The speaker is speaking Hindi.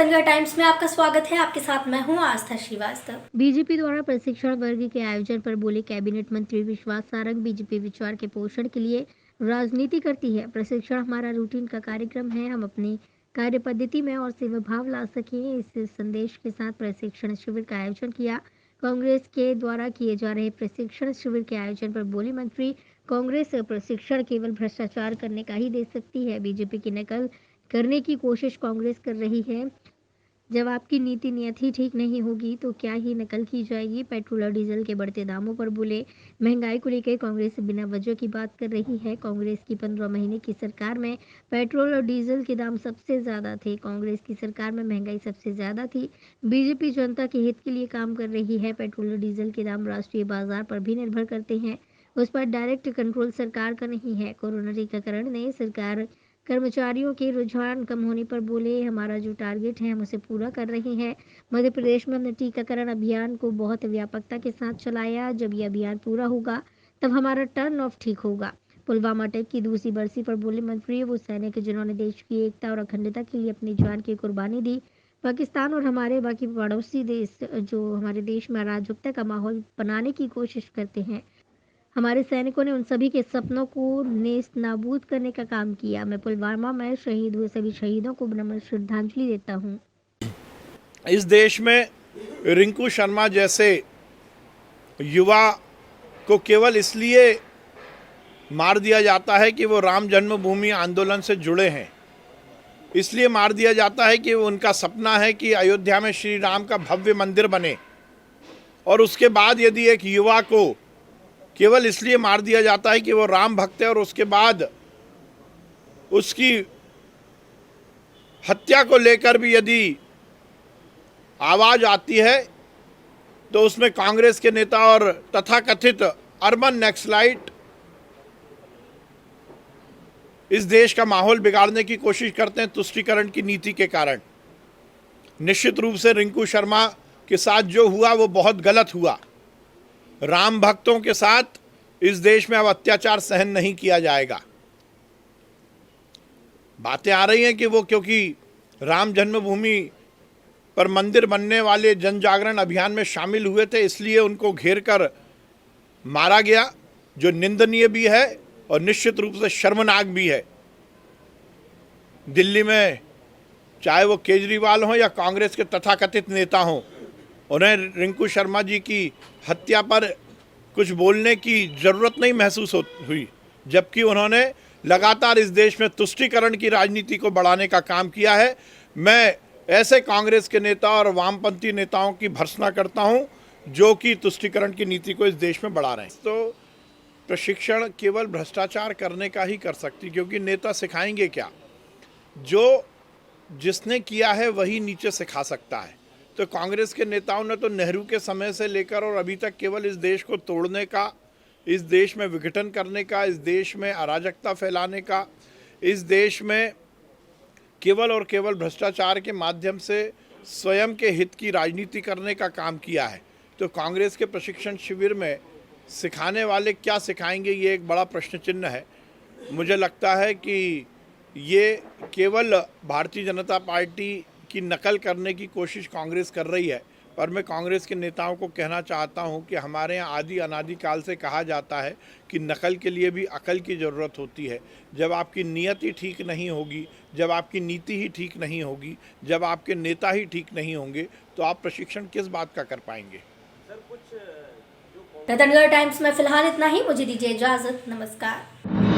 तंगा टाइम्स में आपका स्वागत है। आपके साथ मैं हूं आस्था श्रीवास्तव। बीजेपी द्वारा प्रशिक्षण वर्ग के आयोजन पर बोले कैबिनेट मंत्री विश्वास सारंग, बीजेपी विचार के पोषण के लिए राजनीति करती है। प्रशिक्षण हमारा रूटीन का कार्यक्रम है, हम अपनी कार्य पद्धति में और सेवा भाव ला सकें, इस संदेश के साथ प्रशिक्षण शिविर का आयोजन किया। कांग्रेस के द्वारा किए जा रहे प्रशिक्षण शिविर के आयोजन पर बोले मंत्री, कांग्रेस प्रशिक्षण केवल भ्रष्टाचार करने का ही दे सकती है। बीजेपी की नकल करने की कोशिश कांग्रेस कर रही है। जब आपकी नीति नियत ही ठीक नहीं होगी तो क्या ही नकल की जाएगी। पेट्रोल और डीजल के बढ़ते दामों पर बोले, महंगाई को लेकर कांग्रेस बिना वजह की बात कर रही है। कांग्रेस की 15 महीने की सरकार में पेट्रोल और डीजल के दाम सबसे ज्यादा थे। कांग्रेस की सरकार में महंगाई सबसे ज्यादा थी। बीजेपी जनता के हित के लिए काम कर रही है। पेट्रोल और डीजल के दाम राष्ट्रीय बाजार पर भी निर्भर करते हैं, उस पर डायरेक्ट कंट्रोल सरकार का नहीं है। कोरोना टीकाकरण ने सरकार कर्मचारियों के रुझान कम होने पर बोले, हमारा जो टारगेट है हम उसे पूरा कर रहे हैं। मध्य प्रदेश में हमने टीकाकरण अभियान को बहुत व्यापकता के साथ चलाया। जब ये अभियान पूरा होगा तब हमारा टर्न ऑफ ठीक होगा। पुलवामा अटैक की दूसरी बरसी पर बोले मंत्री, वो सैनिक जिन्होंने देश की एकता और अखंडता के लिए अपनी जान की कुर्बानी दी। पाकिस्तान और हमारे बाकी पड़ोसी देश जो हमारे देश में अराजकता का माहौल बनाने की कोशिश करते हैं, हमारे सैनिकों ने उन सभी के सपनों को नेस्त नाबूद करने का काम किया। मैं पुलवामा में शहीद हुए सभी शहीदों को नम्र श्रद्धांजलि देता हूँ। इस देश में रिंकू शर्मा जैसे युवा को केवल इसलिए मार दिया जाता है कि वो राम जन्मभूमि आंदोलन से जुड़े हैं, इसलिए मार दिया जाता है कि उनका सपना है कि अयोध्या में श्री राम का भव्य मंदिर बने। और उसके बाद यदि एक युवा को केवल इसलिए मार दिया जाता है कि वो राम भक्त है और उसके बाद उसकी हत्या को लेकर भी यदि आवाज आती है तो उसमें कांग्रेस के नेता और तथाकथित अर्बन नक्सलाइट इस देश का माहौल बिगाड़ने की कोशिश करते हैं तुष्टीकरण की नीति के कारण। निश्चित रूप से रिंकू शर्मा के साथ जो हुआ वो बहुत गलत हुआ। राम भक्तों के साथ इस देश में अब अत्याचार सहन नहीं किया जाएगा। बातें आ रही हैं कि वो क्योंकि राम जन्मभूमि पर मंदिर बनने वाले जन जागरण अभियान में शामिल हुए थे इसलिए उनको घेर कर मारा गया, जो निंदनीय भी है और निश्चित रूप से शर्मनाक भी है। दिल्ली में चाहे वो केजरीवाल हों या कांग्रेस के तथाकथित नेता हों, उन्हें रिंकू शर्मा जी की हत्या पर कुछ बोलने की ज़रूरत नहीं महसूस हुई, जबकि उन्होंने लगातार इस देश में तुष्टीकरण की राजनीति को बढ़ाने का काम किया है। मैं ऐसे कांग्रेस के नेता और वामपंथी नेताओं की भर्त्सना करता हूं जो कि तुष्टीकरण की नीति को इस देश में बढ़ा रहे हैं। तो प्रशिक्षण केवल भ्रष्टाचार करने का ही कर सकती, क्योंकि नेता सिखाएंगे क्या? जो जिसने किया है वही नीचे सिखा सकता है। तो कांग्रेस के नेताओं ने तो नेहरू के समय से लेकर और अभी तक केवल इस देश को तोड़ने का, इस देश में विघटन करने का, इस देश में अराजकता फैलाने का, इस देश में केवल और केवल भ्रष्टाचार के माध्यम से स्वयं के हित की राजनीति करने का काम किया है। तो कांग्रेस के प्रशिक्षण शिविर में सिखाने वाले क्या सिखाएंगे, ये एक बड़ा प्रश्न चिन्ह है। मुझे लगता है कि ये केवल भारतीय जनता पार्टी की नकल करने की कोशिश कांग्रेस कर रही है। पर मैं कांग्रेस के नेताओं को कहना चाहता हूं कि हमारे यहाँ आदि अनादि काल से कहा जाता है कि नकल के लिए भी अकल की ज़रूरत होती है। जब आपकी नीयत ही ठीक नहीं होगी, जब आपकी नीति ही ठीक नहीं होगी, जब आपके नेता ही ठीक नहीं होंगे, तो आप प्रशिक्षण किस बात का कर पाएंगे? तंगा टाइम्स में फिलहाल इतना ही। मुझे दीजिए इजाजत। नमस्कार।